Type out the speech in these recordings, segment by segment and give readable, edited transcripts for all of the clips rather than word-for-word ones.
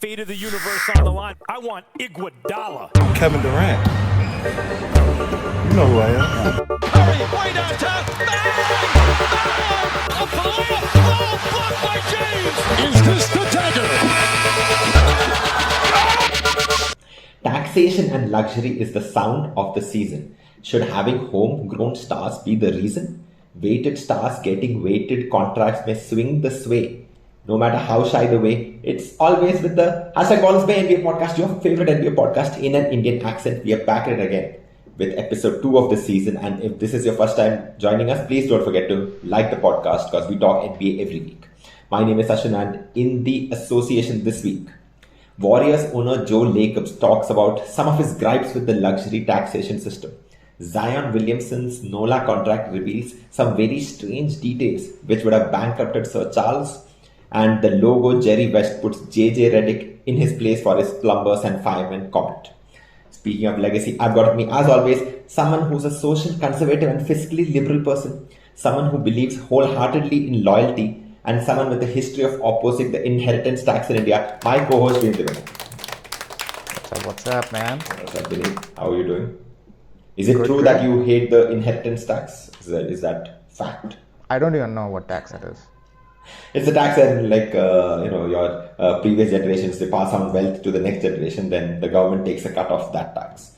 Fate of the universe on the line. I want Iguodala. Kevin Durant. You know who I am. Curry, way downtown. Bang! Up for the layup. Oh, blocked by James. Is this the dagger? Taxation and luxury is the sound of the season. Should having homegrown stars be the reason? Weighted stars getting weighted contracts may swing the sway. No matter how shy the way, it's always with the #BallsBay NBA podcast, your favorite NBA podcast in an Indian accent. We are back at it again with episode 2 of the season. And if this is your first time joining us, please don't forget to like the podcast because we talk NBA every week. My name is Sachin, and in the association this week, Warriors owner Joe Lacobs talks about some of his gripes with the luxury taxation system. Zion Williamson's NOLA contract reveals some very strange details which would have bankrupted Sir Charles. And the logo Jerry West puts JJ Redick in his place for his plumbers and firemen comment. Speaking of legacy, I've got with me, as always, someone who's a social conservative and fiscally liberal person, someone who believes wholeheartedly in loyalty, and someone with a history of opposing the inheritance tax in India, my co-host, Vineet. What's up, man? What's up, Vineet? How are you doing? Is it Good, true good. that you hate the inheritance tax? Is that fact? I don't even know what tax it is. It's a tax, and your previous generations, they pass on wealth to the next generation, then the government takes a cut of that tax.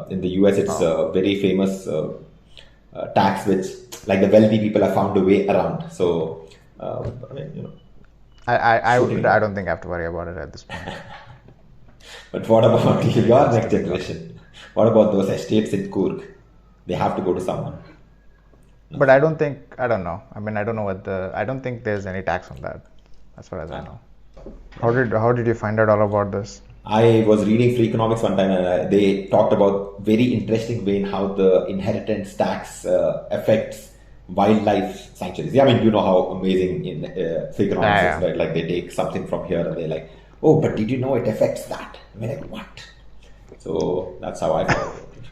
In the US, it's a very famous tax which, like, the wealthy people have found a way around. So, I don't think I have to worry about it at this point. But what about your next generation? What about those estates in Kurg? They have to go to someone. But I don't know. I mean, I don't know I don't think there's any tax on that, as far as I know. How did you find out all about this? I was reading Free Economics one time, and they talked about very interesting way in how the inheritance tax affects wildlife sanctuaries. Yeah, I mean, you know how amazing in Free Economics is, right? Like, they take something from here and they're like, oh, but did you know it affects that? I mean, like, what? So that's how I found it.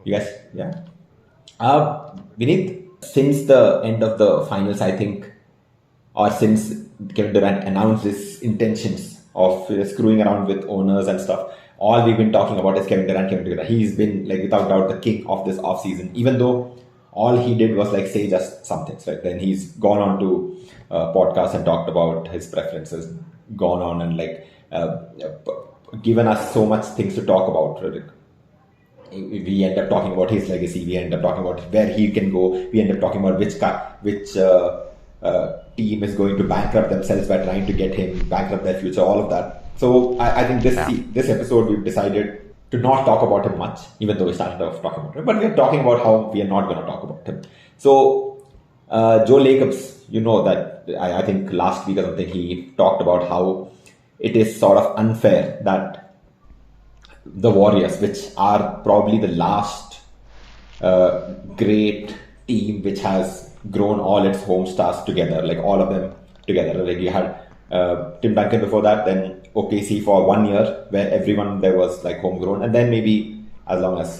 You guys, yeah. Vineet, since the end of the finals, I think, or since Kevin Durant announced his intentions of screwing around with owners and stuff, all we've been talking about is Kevin Durant. He's been, like, without doubt, the king of this offseason, even though all he did was, like, say just some things. Right? Then he's gone on to podcasts and talked about his preferences, gone on and, like, given us so much things to talk about. Right? We end up talking about his legacy. We end up talking about where he can go. We end up talking about which team is going to bankrupt themselves by trying to get him, bankrupt their future, all of that. So I think this episode we've decided to not talk about him much, even though we started off talking about him. But we're talking about how we are not going to talk about him. So Joe Lacobs, you know that I think last week or something, he talked about how it is sort of unfair that the Warriors, which are probably the last great team which has grown all its home stars together, like all of them together. Like, you had Tim Duncan before that, then OKC for 1 year where everyone there was, like, homegrown, and then maybe as long as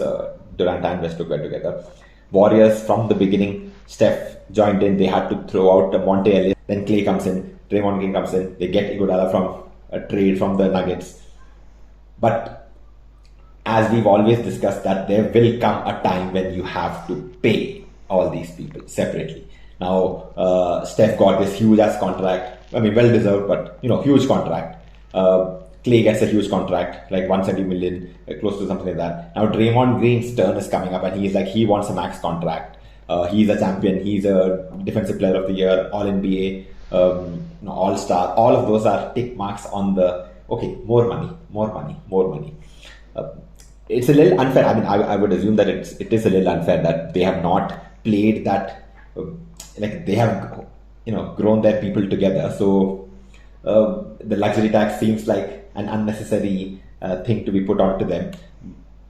Durant and Westbrook were together. Warriors from the beginning, Steph joined in, they had to throw out Monte Ellis, then Clay comes in, Draymond Green comes in, they get Iguodala from a trade from the Nuggets. But as we've always discussed, that there will come a time when you have to pay all these people separately. Now, Steph got this huge ass contract. I mean, well deserved, but, huge contract. Clay gets a huge contract, like 170 million, close to something like that. Now, Draymond Green's turn is coming up, and he's like, he wants a max contract. He's a champion. He's a defensive player of the year, all NBA, all star. All of those are tick marks on the, okay, more money. It's a little unfair. I mean, I would assume that it is a little unfair that they have not played that, like, they have, grown their people together. So the luxury tax seems like an unnecessary thing to be put onto them.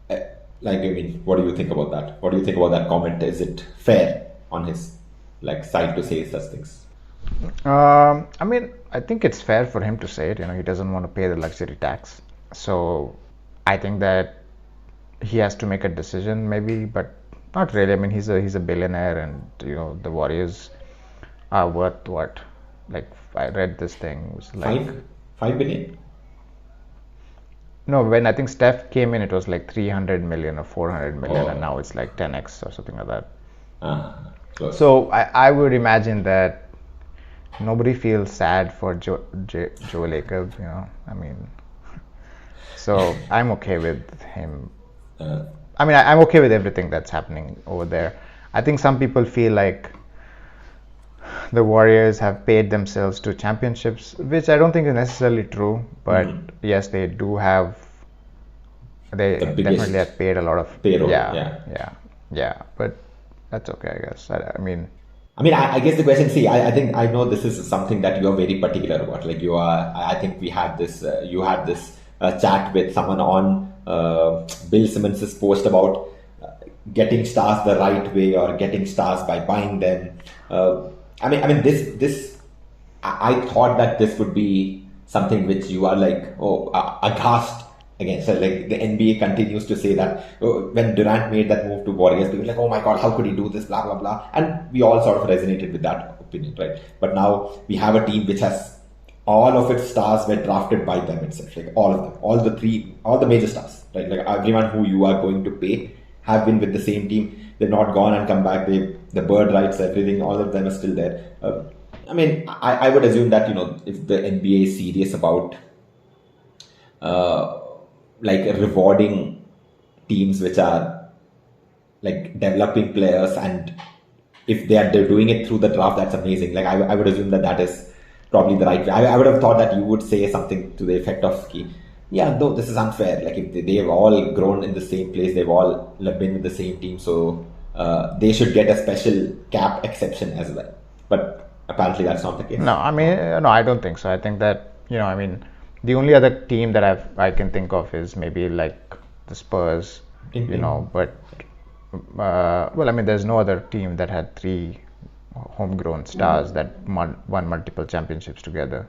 Like, I mean, what do you think about that? What do you think about that comment? Is it fair on his, like, side to say such things? I mean, I think it's fair for him to say it. He doesn't want to pay the luxury tax. So I think that he has to make a decision, maybe, but not really. I mean, he's a billionaire, and the Warriors are worth what? Like, I read this thing, it was like $5 billion. No, when I think Steph came in, it was like 300 million or 400 million, and Oh, now it's like 10x or something like that. close. So I would imagine that nobody feels sad for Joe Lacobs, I mean, so I'm okay with him. I mean, I'm okay with everything that's happening over there. I think some people feel like the Warriors have paid themselves to championships, which I don't think is necessarily true. But yes, they do have. They The definitely biggest have paid a lot of. payroll. Yeah, Yeah. yeah. But that's okay, I guess. I mean, I guess the question, see, I think I know this is something that you're very particular about. Like you are, I think we had this, you had this chat with someone on Bill Simmons' post about getting stars the right way or getting stars by buying them. I thought that this would be something which you are like, aghast against. So like the NBA continues to say that when Durant made that move to Warriors, people were like, oh my God, how could he do this, blah, blah, blah. And we all sort of resonated with that opinion, right? But now we have a team which has all of its stars were drafted by them itself, like all of them, all the major stars, right? Like everyone who you are going to pay have been with the same team. They've not gone and come back. The bird rights, everything, all of them are still there. I would assume that, if the NBA is serious about like rewarding teams which are like developing players, and if they're doing it through the draft, that's amazing. Like I would assume that is probably the right way. I would have thought that you would say something to the effect of, yeah, though this is unfair. Like if they've all grown in the same place, they've all been with the same team, so they should get a special cap exception as well. But apparently that's not the case. no, I mean, no, I don't think so. I think that, I mean, the only other team that I can think of is maybe like the Spurs, but well, I mean, there's no other team that had 3 homegrown stars that won multiple championships together.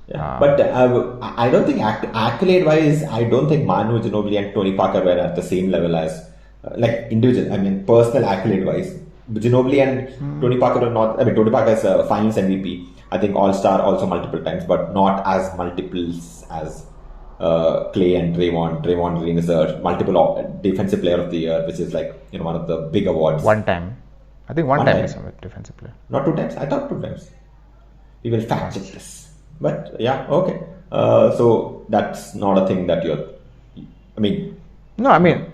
Yeah, but I don't think accolade-wise, I don't think Manu Ginobili and Tony Parker were at the same level as like individual. I mean, personal accolade-wise, Ginobili and Tony Parker are not. I mean, Tony Parker is a Finals MVP. I think All-Star also multiple times, but not as multiples as Clay and Draymond. Draymond Green is a multiple Defensive Player of the Year, which is like one of the big awards. One time, I think one time is a defensive player. Not 2 times. I thought 2 times. We will fact check this. But yeah, okay. So that's not a thing that you're. I mean. No, I mean,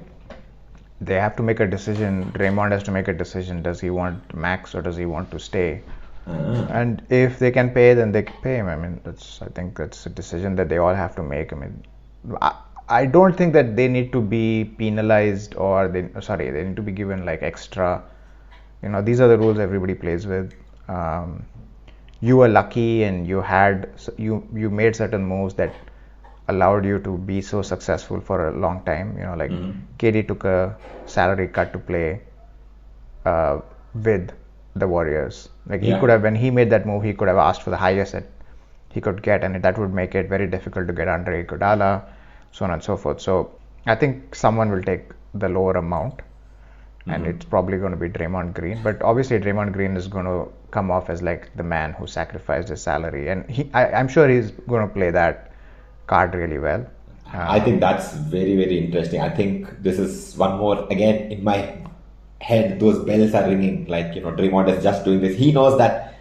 they have to make a decision. Draymond has to make a decision. Does he want max or does he want to stay? And if they can pay, then they can pay him. I mean, I think that's a decision that they all have to make. I mean, I don't think that they need to be penalized or they need to be given like extra. These are the rules everybody plays with. You were lucky and you made certain moves that allowed you to be so successful for a long time. KD took a salary cut to play with the Warriors. Like he could have, when he made that move, he could have asked for the highest that he could get, and that would make it very difficult to get Andre Iguodala, so on and so forth. So I think someone will take the lower amount, and it's probably going to be Draymond Green. But obviously Draymond Green is going to come off as like the man who sacrificed his salary, and I'm sure he's going to play that card really well. I think that's very, very interesting. I think this is one more, again, in my head, those bells are ringing. Like, Draymond is just doing this. He knows that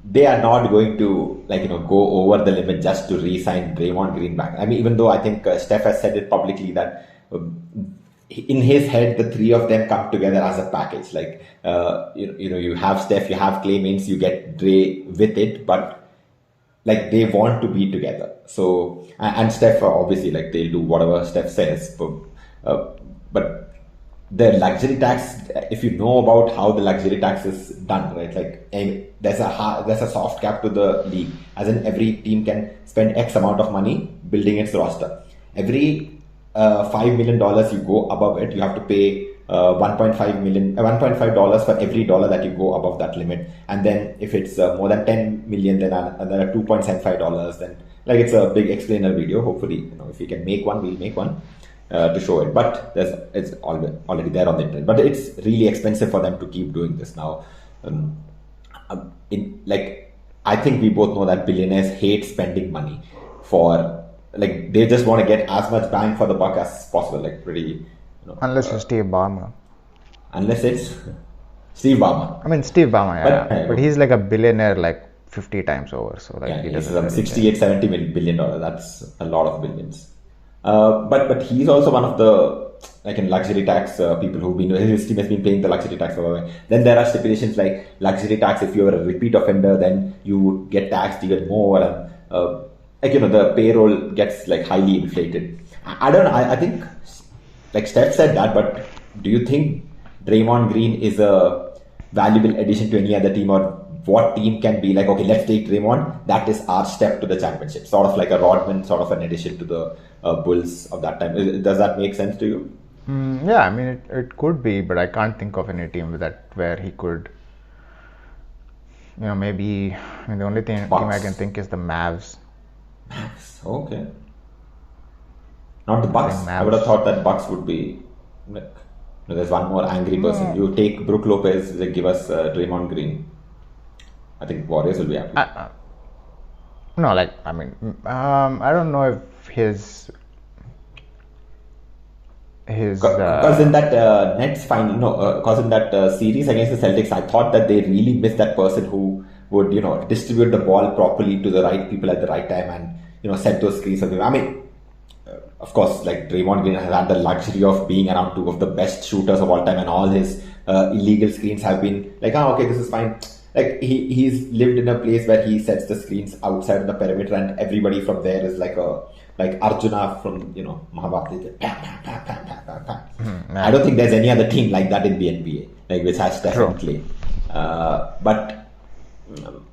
they are not going to, go over the limit just to re-sign Draymond Green back. I mean, even though I think Steph has said it publicly that in his head, the 3 of them come together as a package. Like, you have Steph, you have Clay, means you get Dray with it, but like they want to be together. So, and Steph, obviously, like they'll do whatever Steph says, but the luxury tax, if you know about how the luxury tax is done, right? Like there's a soft cap to the league, as in every team can spend X amount of money building its roster. Every $5 million you go above it, you have to pay $1.5 for every dollar that you go above that limit. And then if it's more than 10 million, then there are $2.75. Then like it's a big explainer video. Hopefully, if we can make one, we'll make one. To show it, but it's already there on the internet. But it's really expensive for them to keep doing this now. I think we both know that billionaires hate spending money for like they just want to get as much bang for the buck as possible, like pretty, Unless it's Steve Ballmer. unless it's Steve Ballmer. I mean, Steve Ballmer, But, yeah. But he's like a billionaire like 50 times over. So like Yeah, he he's doesn't really 68, 70 billion dollars. That's a lot of billions. But he's also one of the like in luxury tax people who've been his team has been paying the luxury tax for a while. Then there are stipulations like luxury tax. If you're a repeat offender, then you get taxed even more, and the payroll gets like highly inflated. I don't know. I think like Steph said that, but do you think Draymond Green is a valuable addition to any other team, or what team can be like, okay, let's take Draymond, that is our step to the championship, sort of like a Rodman, sort of an addition to the Bulls of that time. Does that make sense to you? Yeah, I mean it could be, but I can't think of any team where he could. Maybe the only team I can think is the Mavs. Mavs, okay. Not the Bucks. I would have thought that Bucks would be like. There's one more angry person. You take Brook Lopez, they give us Draymond Green. I think Warriors will be happy. No, like I mean, I don't know if his because in that Nets final, because in that series against the Celtics, I thought that they really missed that person who would distribute the ball properly to the right people at the right time and set those screens. I mean, of course, like Draymond Green has had the luxury of being around two of the best shooters of all time, and all his illegal screens have been like, okay, this is fine. Like he's lived in a place where he sets the screens outside the perimeter, and everybody from there is like Arjuna from Mahabharata. I don't think there's any other team like that in the NBA, like which has Steph and Clay. But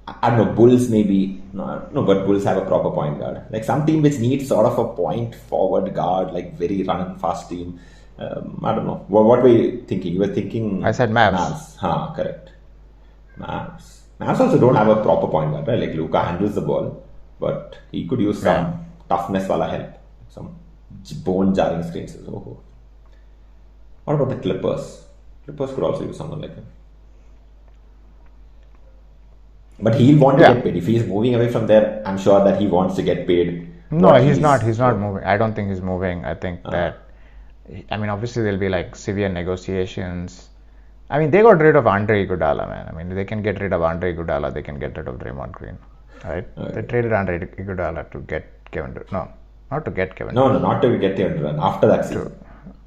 I don't know, Bulls maybe no, but Bulls have a proper point guard. Like some team which needs sort of a point forward guard, like very run and fast team. I don't know. What were you thinking? You were thinking. I said Mavs. Mavs, correct. Mavs also don't have a proper point guard, right? Like Luka handles the ball, but he could use some toughness wala help, some bone jarring screens. Oh. What about the Clippers? Clippers could also use someone like him. But he'll want to get paid. If he's moving away from there, I'm sure that he wants to get paid. No, he's not. He's not moving. I don't think he's moving. I think that, I mean, obviously there'll be like severe negotiations. I mean, they got rid of Andre Iguodala, man. I mean, they can get rid of Andre Iguodala. They can get rid of Draymond Green, right? They traded Andre Iguodala to get Kevin Durant. No, not to get Kevin Durant. No, not to get Kevin Durant. After that season.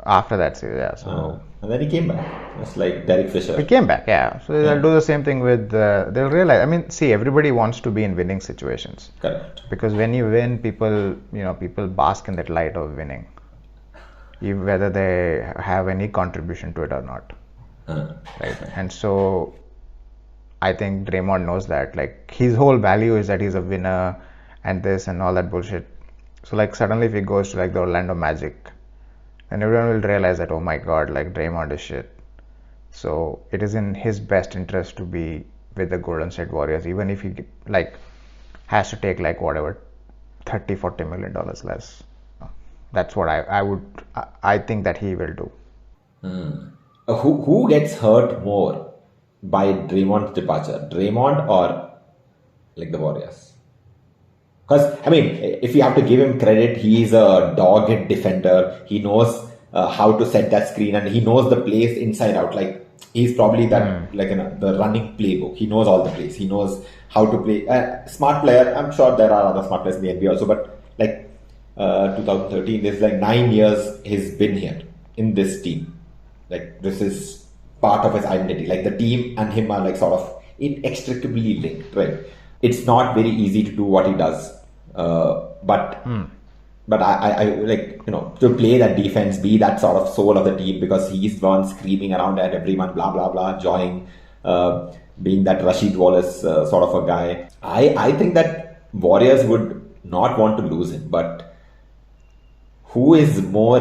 After that season, yeah. So. And then he came back. Just like Derek Fisher. He came back, yeah. So they'll do the same thing with. They'll realize. I mean, see, everybody wants to be in winning situations. Correct. Because when you win, people bask in that light of winning, whether they have any contribution to it or not. Right. And so, I think Draymond knows that. Like his whole value is that he's a winner, and this and all that bullshit. So like suddenly, if he goes to like the Orlando Magic, and everyone will realize that, oh my god, like Draymond is shit. So it is in his best interest to be with the Golden State Warriors, even if he like has to take like whatever $30-40 million less. That's what I think that he will do. Who gets hurt more by Draymond's departure, Draymond or like the Warriors? Because, I mean, if you have to give him credit, he's a dogged defender. He knows how to set that screen, and he knows the plays inside out. Like, he's probably that, the running playbook. He knows all the plays. He knows how to play. Smart player. I'm sure there are other smart players in the NBA also, but like 2013, there's like 9 years he's been here in this team. Like, this is part of his identity. Like, the team and him are like sort of inextricably linked, right? It's not very easy to do what he does. But I like, to play that defense, be that sort of soul of the team, because he's the one screaming around at everyone, blah, blah, blah, enjoying being that Rasheed Wallace sort of a guy. I think that Warriors would not want to lose him, but who is more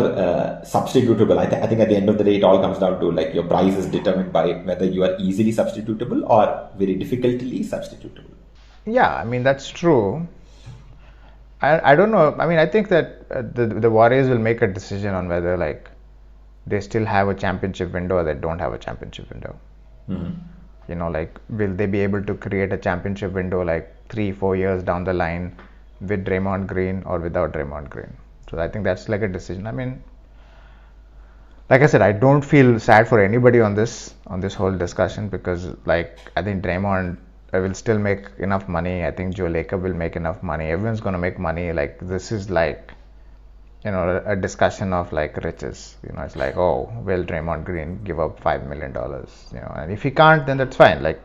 substitutable? I think at the end of the day, it all comes down to like your price is determined by whether you are easily substitutable or very difficultly substitutable. Yeah, I mean, that's true. I don't know. I mean, I think that the Warriors will make a decision on whether like they still have a championship window or they don't have a championship window. Mm-hmm. Like will they be able to create a championship window like 3-4 years down the line with Draymond Green or without Draymond Green. So I think that's like a decision. I mean, like I said, I don't feel sad for anybody on this whole discussion because like I think Draymond will still make enough money. I think Joe Lacobs will make enough money. Everyone's gonna make money. Like this is like a discussion of like riches. It's like, oh, will Draymond Green give up $5 million? And if he can't, then that's fine. Like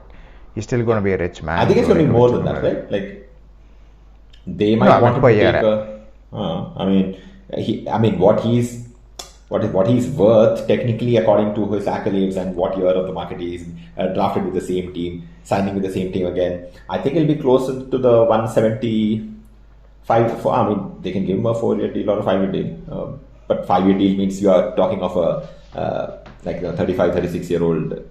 he's still gonna be a rich man. I think it's going to be more than that, right? Like they might want to take what he's worth technically according to his accolades and what year of the market he's drafted with the same team, signing with the same team again. I think it'll be closer to the 175. They can give him a 4-year deal or a 5-year deal, but 5-year deal means you are talking of a 35, 36-year-old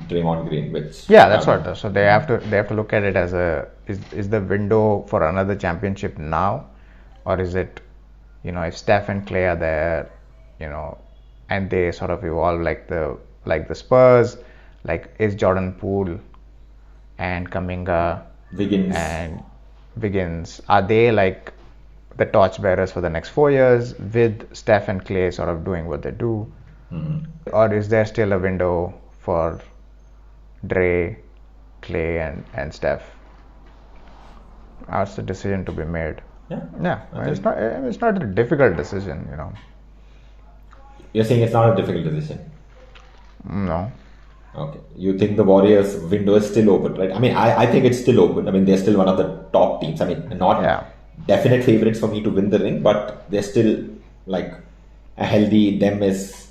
Draymond Green, which that's what. So they have to look at it as is the window for another championship now, or is it, if Steph and Clay are there, and they sort of evolve like the Spurs, like is Jordan Poole and Kuminga Wiggins, are they like the torchbearers for the next 4 years with Steph and Clay sort of doing what they do, or is there still a window for Dray, Clay, and Steph? That's the decision to be made. Yeah. It's not a difficult decision, You're saying it's not a difficult decision? No. Okay. You think the Warriors window is still open, right? I mean, I think it's still open. I mean, they're still one of the top teams. I mean, not definite favorites for me to win the ring, but they're still like a healthy them is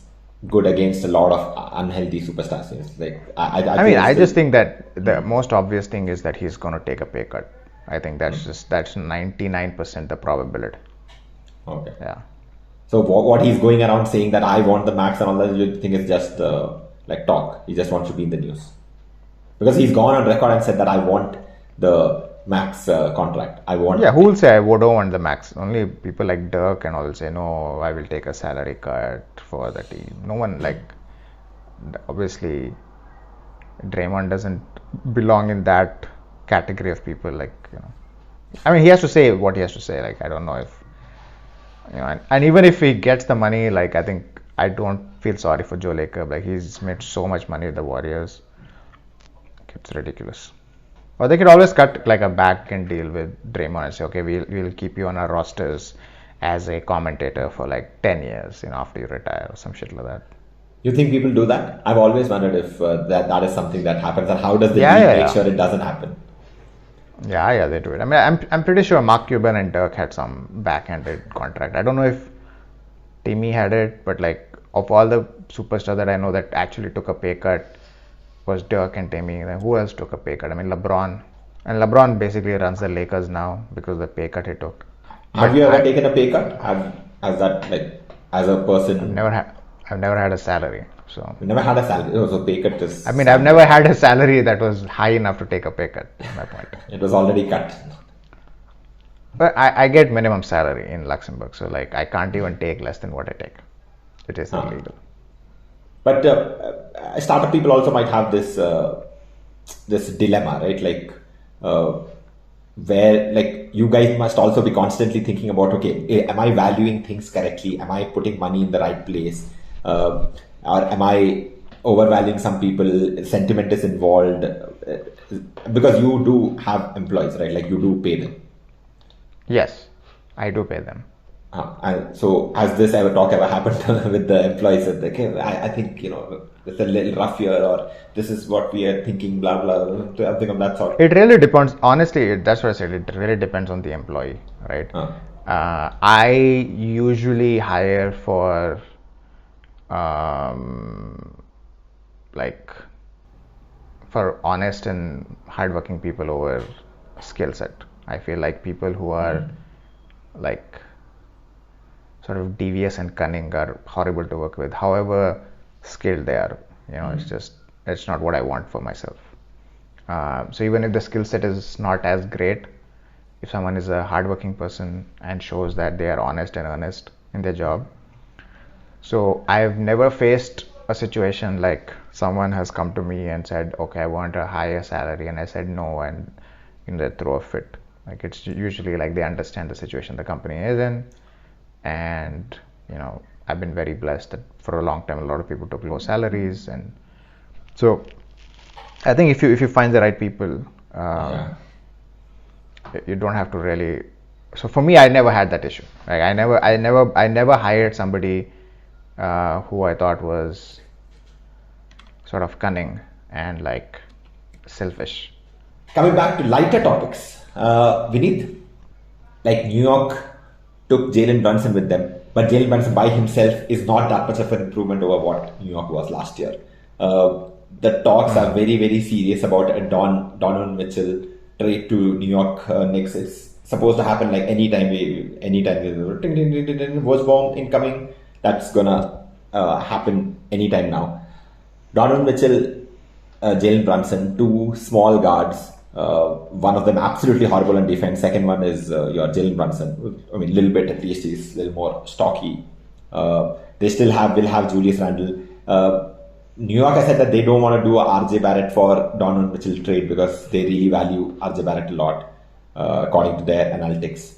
good against a lot of unhealthy superstars. Like I just think that the most obvious thing is that he's going to take a pay cut. I think that's 99% the probability. Okay. Yeah. So what he's going around saying that I want the max and all that, you think is just like talk? He just wants to be in the news because he's gone on record and said that I want the max contract. I want. Yeah, who will say I don't want the max? Only people like Dirk and all will say no. I will take a salary cut for the team. No one obviously Draymond doesn't belong in that category of people. I mean, he has to say what he has to say. Like I don't know if. And even if he gets the money, I think I don't feel sorry for Joe Lacobs. Like he's made so much money with the Warriors. It's ridiculous. Or they could always cut like a back-end deal with Draymond and say, okay, we'll keep you on our rosters as a commentator for like 10 years, after you retire or some shit like that. You think people do that? I've always wondered if that is something that happens, and how does the league make sure it doesn't happen? Yeah, they do it. I mean, I'm pretty sure Mark Cuban and Dirk had some back-ended contract. I don't know if Timmy had it, but of all the superstars that I know that actually took a pay cut was Dirk and Timmy. Then who else took a pay cut? I mean, LeBron. And LeBron basically runs the Lakers now because of the pay cut he took. Have you ever taken a pay cut? As a person? I've never had a salary. So you never had a salary. So pay cut is. I mean, I've never had a salary that was high enough to take a pay cut. That's my point. It was already cut. But I get minimum salary in Luxembourg, so I can't even take less than what I take. It is illegal. But startup people also might have this dilemma, right? Where you guys must also be constantly thinking about, okay, am I valuing things correctly? Am I putting money in the right place? Or am I overvaluing some people? Sentiment is involved because you do have employees, right? You do pay them. Yes, I do pay them. And so has this ever happened with the employees? Okay, I think it's a little rough here, or this is what we are thinking, blah blah, something of that sort. It really depends. Honestly, that's what I said. It really depends on the employee, right? I usually hire for for honest and hardworking people over skill set. I feel like people who are sort of devious and cunning are horrible to work with, however skilled they are. It's not what I want for myself. So even if the skill set is not as great, if someone is a hardworking person and shows that they are honest and earnest in their job. So I've never faced a situation like someone has come to me and said, okay, I want a higher salary, and I said no, and they throw a fit. Like it's usually like they understand the situation the company is in, and I've been very blessed that for a long time a lot of people took low salaries, and so I think if you find the right people, you don't have to really. So for me, I never had that issue. Like I never hired somebody who I thought was sort of cunning and like selfish. Coming back to lighter topics, Vineet, like New York took Jalen Brunson with them, but Jalen Brunson by himself is not that much of an improvement over what New York was last year. The talks are very, very serious about a Donovan Mitchell trade to New York Knicks. It's supposed to happen like anytime was bomb incoming. That's gonna happen anytime now. Donovan Mitchell, Jalen Brunson, two small guards. One of them absolutely horrible on defense. Second one is your Jalen Brunson. I mean, a little bit at least. He's a little more stocky. They still will have Julius Randle. New York has said that they don't want to do a RJ Barrett for Donovan Mitchell trade because they really value RJ Barrett a lot, according to their analytics.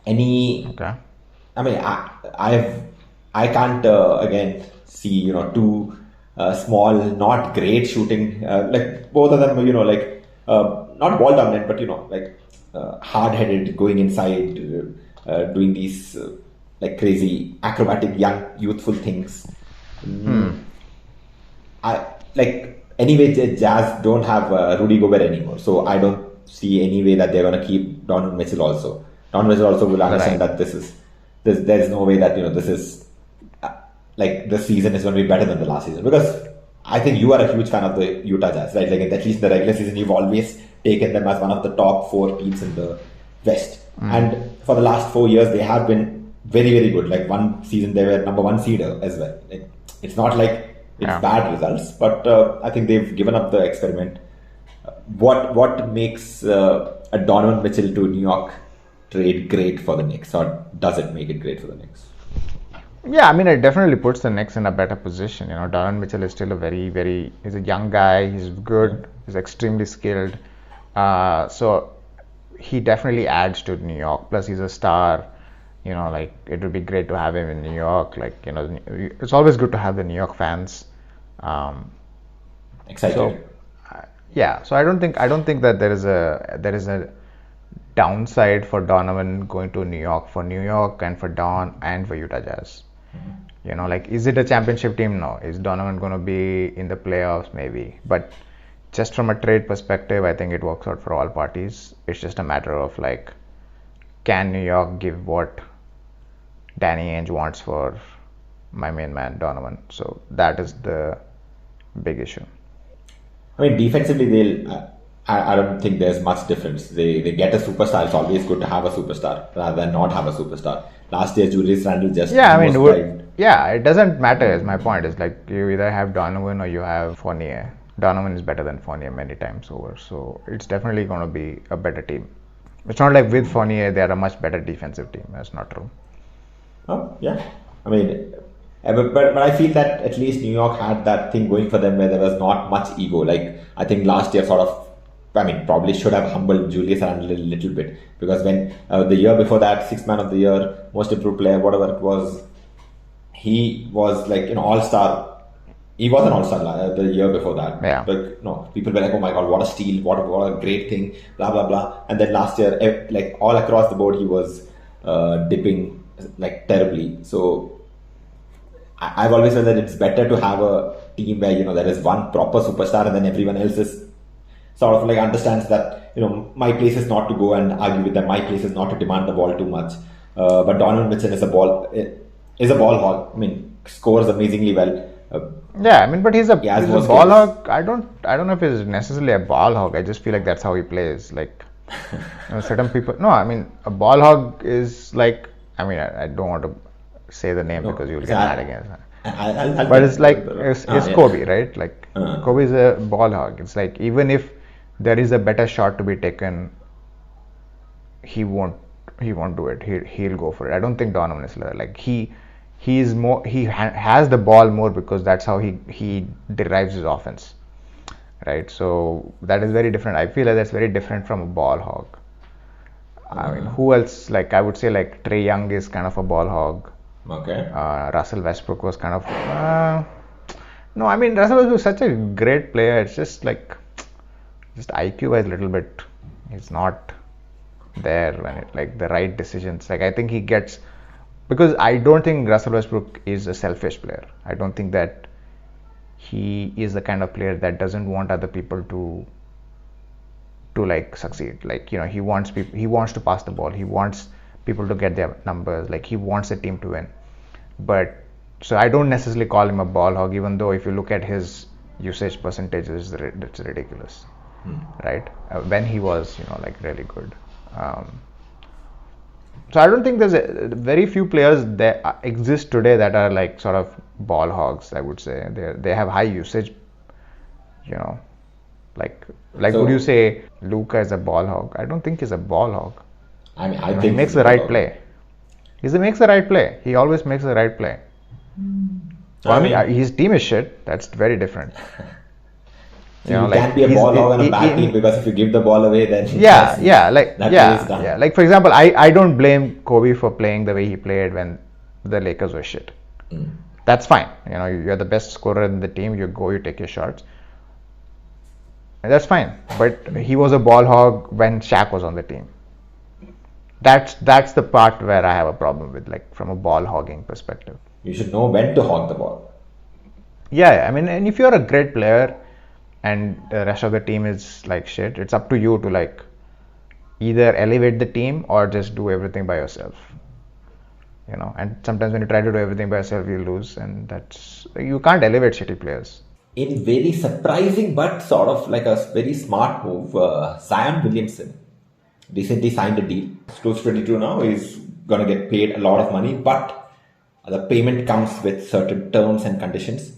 Okay. I mean, I can't again see two small, not great shooting like both of them. Not ball dominant, but like hard-headed, going inside, doing these like crazy acrobatic, young, youthful things. Anyway, Jazz don't have Rudy Gobert anymore, so I don't see any way that they're going to keep Donovan Mitchell also. Donovan Mitchell also will understand that there's no way that this is like the season is going to be better than the last season, because I think you are a huge fan of the Utah Jazz, right? Like at least in the regular season, you've always taken them as one of the top 4 teams in the West, and for the last 4 years they have been very, very good. Like one season they were number 1 seed as well. Like, it's not like it's bad results, but I think they've given up the experiment. What makes a Donovan Mitchell to New York trade great for the Knicks, or does it make it great for the Knicks? Yeah, I mean, it definitely puts the Knicks in a better position. Donovan Mitchell is still he's a young guy. He's good. He's extremely skilled. So he definitely adds to New York. Plus, he's a star. Like it would be great to have him in New York. Like it's always good to have the New York fans excited. So, so I don't think that there is a downside for Donovan going to New York, and for Don and for Utah Jazz. Like, is it a championship team? No. Is Donovan going to be in the playoffs? Maybe. But just from a trade perspective, I think it works out for all parties. It's just a matter of like, can New York give what Danny Ainge wants for my main man Donovan? So that is the big issue. I mean, defensively, I don't think there's much difference. They get a superstar. It's always good to have a superstar rather than not have a superstar. Last year, Julius Randle just it doesn't matter. Is my point. Is like you either have Donovan or you have Fournier. Donovan is better than Fournier many times over. So it's definitely going to be a better team. It's not like with Fournier they are a much better defensive team. That's not true. Oh yeah, I mean, but I feel that at least New York had that thing going for them where there was not much ego. Like I think last year probably should have humbled Julius Randle a little bit, because when the year before that, 6th man of the year, most improved player, whatever it was, he was like all-star. He was an all-star the year before that. Yeah. But no, people were like, oh my god, what a steal, what a great thing, blah blah blah. And then last year, like all across the board, he was dipping like terribly. So I've always felt that it's better to have a team where there is one proper superstar and then everyone else is sort of like understands that my place is not to go and argue with them. My place is not to demand the ball too much. But Donovan Mitchell is a ball hog. I mean, scores amazingly well. But he's a ball hog. I don't know if he's necessarily a ball hog. I just feel like that's how he plays. Like certain people. No, I mean a ball hog is like. I mean, I don't want to say the name because you'll get mad again. But it's like it's Kobe, right? Like Kobe is a ball hog. It's like even if there is a better shot to be taken, he won't do it. He'll go for it. I don't think Donovan is like he has the ball more because that's how he derives his offense, right? So that is very different. I feel like that's very different from a ball hog. I mean, who else? Like, I would say, like, Trae Young is kind of a ball hog. Okay. Russell Westbrook was kind of. No, I mean, Russell Westbrook is such a great player. It's just like, just IQ wise, a little bit. He's not there when it, like, the right decisions. Like, I think he gets. Because I don't think Russell Westbrook is a selfish player. I don't think that he is the kind of player that doesn't want other people to like succeed. Like, you know, he wants to pass the ball. He wants people to get their numbers. Like, he wants the team to win. But so I don't necessarily call him a ball hog, even though if you look at his usage percentages, it's ridiculous, right? When he was, you know, like, really good. So I don't think there's very few players that exist today that are like sort of ball hogs. I would say they have high usage. You know, like So- would you say Luka is a ball hog? I don't think he's a ball hog. I mean, I You know, think he makes the right play. He makes the right play. He always makes the right play. Well, I mean, his team is shit. That's very different. So you can't be a ball hog on a bad team because if you give the ball away, then Yeah, that play is done. yeah. Like, for example, I don't blame Kobe for playing the way he played when the Lakers were shit. That's fine. You know, you're the best scorer in the team. You go, you take your shots. And that's fine. But he was a ball hog when Shaq was on the team. That's the part where I have a problem with, like, from a ball hogging perspective. You should know when to hog the ball. Yeah, I mean, and if you're a great player and the rest of the team is like shit, it's up to you to, like, either elevate the team or just do everything by yourself. You know, and sometimes when you try to do everything by yourself, you lose, and you can't elevate shitty players. In very surprising but sort of like a very smart move, Zion Williamson recently signed a deal. He's close to 22 now. He's going to get paid a lot of money, but the payment comes with certain terms and conditions,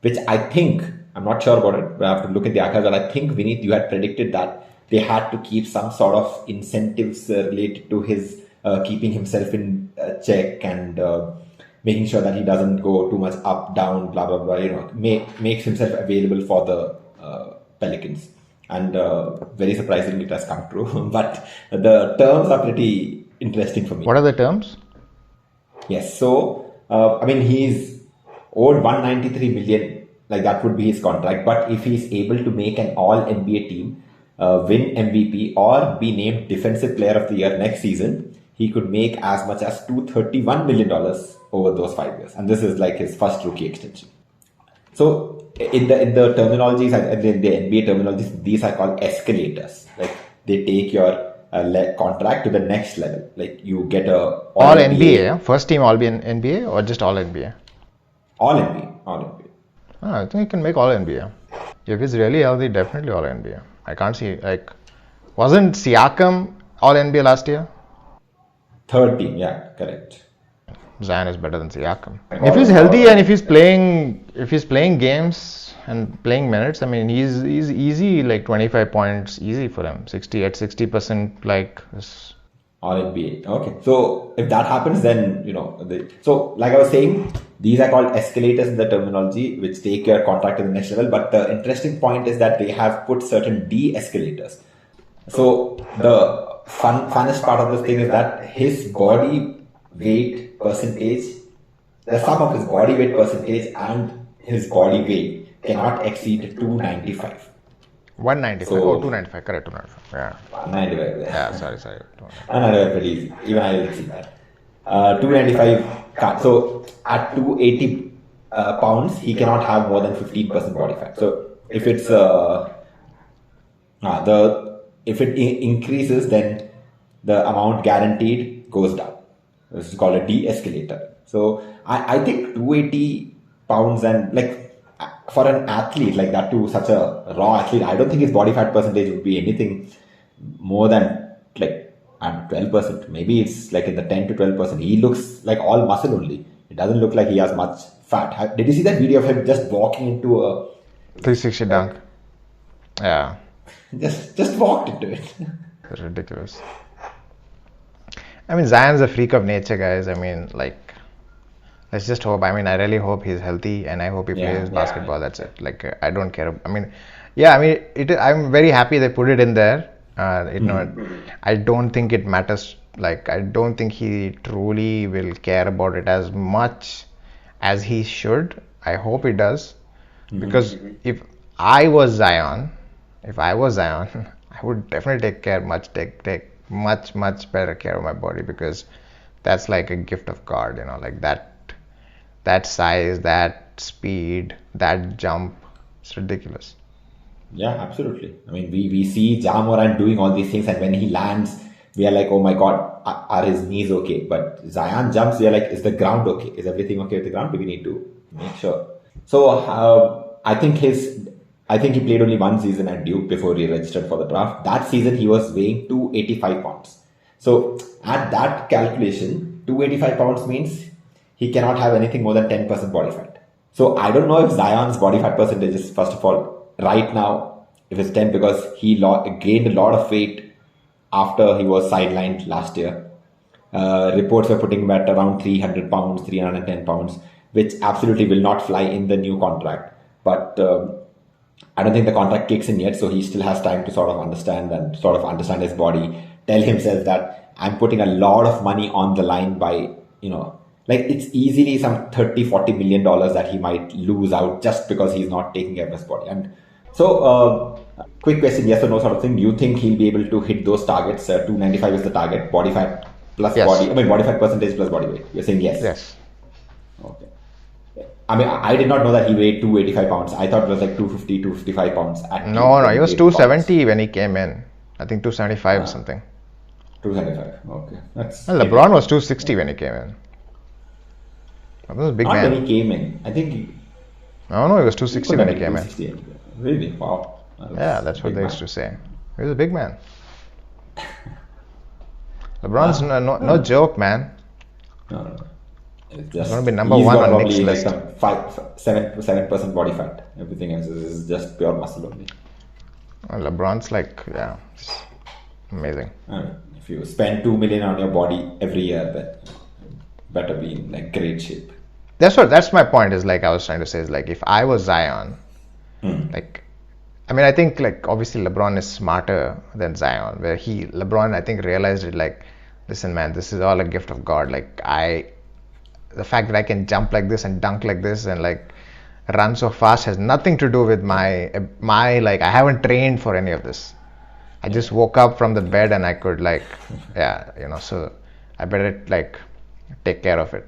which I think, I'm not sure about it, but I have to look at the archives, but I think, Vineet, you had predicted that they had to keep some sort of incentives related to his keeping himself in check and making sure that he doesn't go too much up, down, blah, blah, blah, you know, makes himself available for the Pelicans. And very surprisingly, it has come true. But the terms are pretty interesting for me. What are the terms? Yes, so, I mean, he's owed 193 million, like that would be his contract. But if he's able to make an all NBA team, win MVP, or be named Defensive Player of the Year next season, he could make as much as $231 million over those 5 years. And this is like his first rookie extension. So in the terminologies, in the NBA terminologies, these are called escalators. Like, they take your contract to the next level. Like, you get a All NBA. First team all NBA or just all NBA? All NBA. I think he can make all NBA. If he's really healthy, definitely all NBA. I can't see, like, wasn't Siakam all NBA last year? Third team, yeah, correct. Zion is better than Siakam. If he's healthy and if he's playing games and playing minutes, I mean, he's easy, like 25 points easy for him. 60%, like. All NBA. Okay, so if that happens, then you know. So like I was saying, these are called escalators in the terminology, which take your contract to the next level. But the interesting point is that they have put certain de-escalators. So the funnest part of this thing is that his body weight percentage, the sum of his body weight percentage and his body weight cannot exceed 295. 195. So, 295. Correct, 295. Yeah. 195. Yeah, sorry. 195, pretty easy. Even I will exceed that. 295. So at 280 pounds, he cannot have more than 15% body fat. So if it's if it increases, then the amount guaranteed goes down. This is called a de-escalator. So I think 280 pounds and like for an athlete like that, to such a raw athlete, I don't think his body fat percentage would be anything more than like 12%. Maybe it's like in the 10 to 12%. He looks like all muscle only. It doesn't look like he has much fat. Did you see that video of him just walking into a 360 dunk? Yeah. Just walked into it. It's ridiculous. I mean, Zion's a freak of nature, guys. I mean, like, let's just hope. I mean, I really hope he's healthy, and I hope he plays basketball. That's it. Like, I don't care. I mean, I'm very happy they put it in there. I don't think it matters. Like, I don't think he truly will care about it as much as he should. I hope he does, because if I was Zion, I would definitely take much better care of my body, because that's like a gift of God. Like that size, that speed, that jump, it's ridiculous. Yeah, absolutely. I mean, we see Ja Morant doing all these things, and when he lands, we are like, oh my God, are his knees okay? But Zion jumps, we are like, is the ground okay? Is everything okay with the ground? We need to make sure. So I think he played only one season at Duke before he registered for the draft. That season, he was weighing 285 pounds. So at that calculation, 285 pounds means he cannot have anything more than 10% body fat. So I don't know if Zion's body fat percentage is, first of all, right now, if it's 10, because he gained a lot of weight after he was sidelined last year. Reports were putting him at around 300 pounds, 310 pounds, which absolutely will not fly in the new contract. But I don't think the contract kicks in yet, so he still has time to sort of understand his body, tell himself that I'm putting a lot of money on the line by, like it's easily some 30-40 million dollars that he might lose out just because he's not taking care of his body. And so, quick question, yes or no sort of thing. Do you think he'll be able to hit those targets? 295 is the target, body fat plus Yes. body fat percentage plus body weight. You're saying yes? Yes. Okay. I mean, I did not know that he weighed 285 pounds. I thought it was like 250, 255 pounds. No, he was 270 when he came in. I think 275 or something. 275. Okay. That's And LeBron was 260 when he came in. That was a big not man. when he came in. I think he No, he was 260 when he came in. 260. Really? Wow. Yeah, that's what big they man. used to say. He was a big man. LeBron's no joke, man. No. It's just, gonna be number he's one got on probably Knicks like list. some 7% body fat. Everything else is just pure muscle only. LeBron's like, yeah, it's amazing. I mean, if you spend 2 million on your body every year, then you better be in like great shape. That's my point, is like I was trying to say, is like if I was Zion, like, I mean, I think like obviously LeBron is smarter than Zion, where LeBron I think realized it, like, listen man, this is all a gift of God. Like the fact that I can jump like this and dunk like this and like run so fast has nothing to do with my like, I haven't trained for any of this. I just woke up from the bed and I could like, yeah, so I better like take care of it.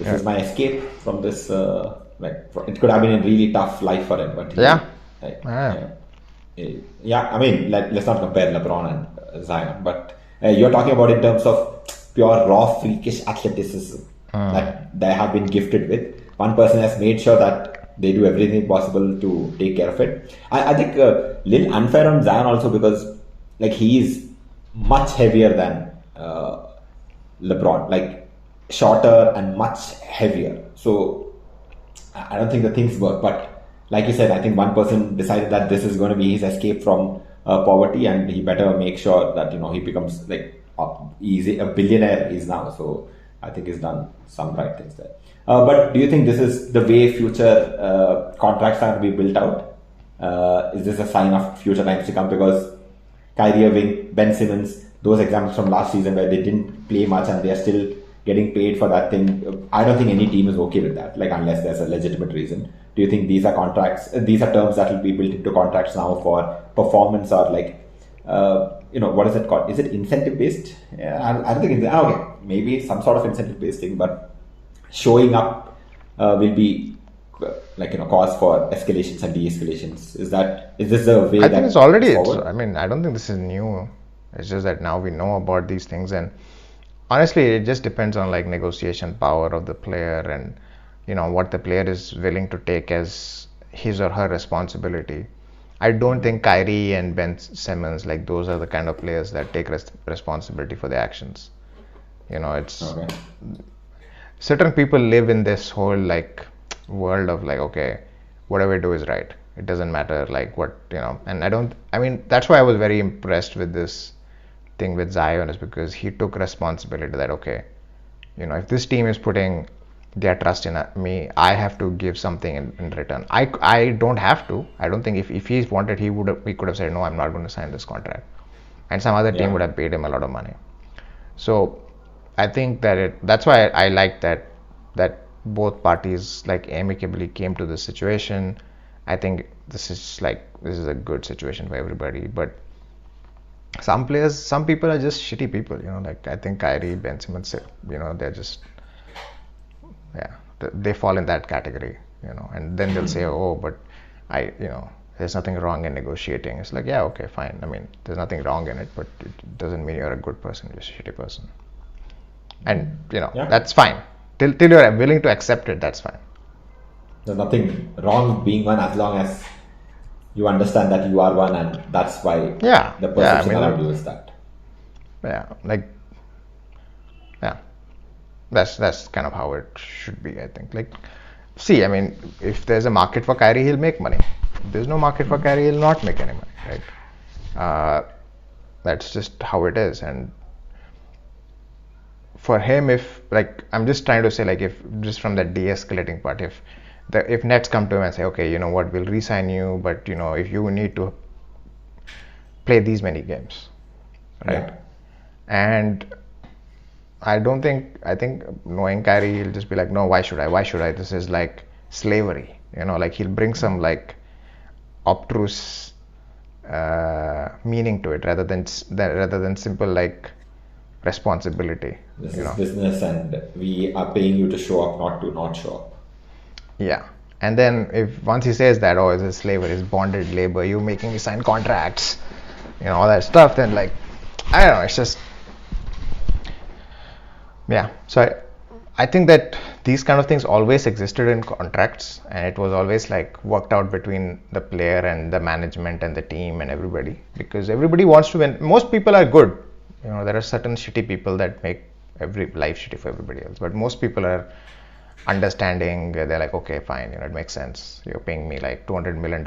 This is my escape from this. It could have been a really tough life for him, but I mean, let's not compare LeBron and Zion, but you're talking about in terms of pure raw freakish athleticism that they have been gifted with. One person has made sure that they do everything possible to take care of it. I think a little unfair on Zion also, because like he is much heavier than LeBron, like shorter and much heavier. So I don't think the things work. But like you said, I think one person decided that this is going to be his escape from poverty, and he better make sure that he becomes like a billionaire is now. So I think he's done some right things there. But do you think this is the way future contracts are to be built out? Is this a sign of future times to come? Because Kyrie Irving, Ben Simmons, those examples from last season where they didn't play much and they're still getting paid for that thing, I don't think any team is okay with that, like unless there's a legitimate reason. Do you think these are terms that will be built into contracts now for performance, or like, what is it called? Is it incentive based? I don't think it's, okay, maybe some sort of incentive based thing, but showing up will be cause for escalations and de-escalations. Is this the way? I think it's already. I mean, I don't think this is new. It's just that now we know about these things, and honestly, it just depends on like negotiation power of the player, and what the player is willing to take as his or her responsibility. I don't think Kyrie and Ben Simmons, like, those are the kind of players that take responsibility for their actions. It's okay. Certain people live in this whole like world of like, okay, whatever we do is right. It doesn't matter like what, and I mean, that's why I was very impressed with this thing with Zion, is because he took responsibility that, okay, if this team is putting their trust in me, I have to give something in return. I don't have to. I don't think if he wanted, he could have said, no, I'm not going to sign this contract. And some other team would have paid him a lot of money. So I think that's why I like that both parties like amicably came to this situation. I think this is a good situation for everybody. But some people are just shitty people, like I think Kyrie, Ben Simmons, they're just, they fall in that category, and then they'll say, oh, but there's nothing wrong in negotiating. It's like, yeah, okay, fine. I mean, there's nothing wrong in it, but it doesn't mean you're a good person, you're just a shitty person. And, that's fine. Till you're willing to accept it, that's fine. There's nothing wrong being one as long as you understand that you are one, and that's why the perception around you is that. That's kind of how it should be, I think. If there's a market for Kyrie, he'll make money. If there's no market for Kyrie, he'll not make any money, right? That's just how it is. And for him, I'm just trying to say, if just from the de-escalating part, if Nets come to him and say, okay, you know what, we'll re-sign you, but if you need to play these many games, right? And I think knowing Kyrie, he'll just be like, no, why should I? This is like slavery, he'll bring some obtruse meaning to it rather than simple responsibility. This is business, and we are paying you to show up, not to not show up. Yeah. And then once he says that, oh, it's slavery, it's bonded labor, you making me sign contracts, all that stuff, then I don't know, it's just, yeah. So I think that these kind of things always existed in contracts, and it was always worked out between the player and the management and the team and everybody, because everybody wants to win. Most people are good. There are certain shitty people that make every life shitty for everybody else, but most people are understanding. They're like, okay, fine, it makes sense. You're paying me $200 million.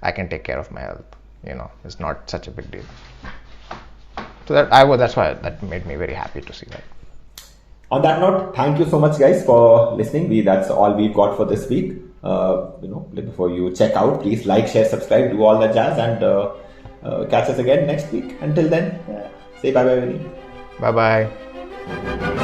I can take care of my health. It's not such a big deal. So that's why that made me very happy to see that. On that note, thank you so much, guys, for listening. That's all we've got for this week. Before you check out, please like, share, subscribe, do all that jazz, and catch us again next week. Until then, say bye-bye, Vineet. Bye-bye.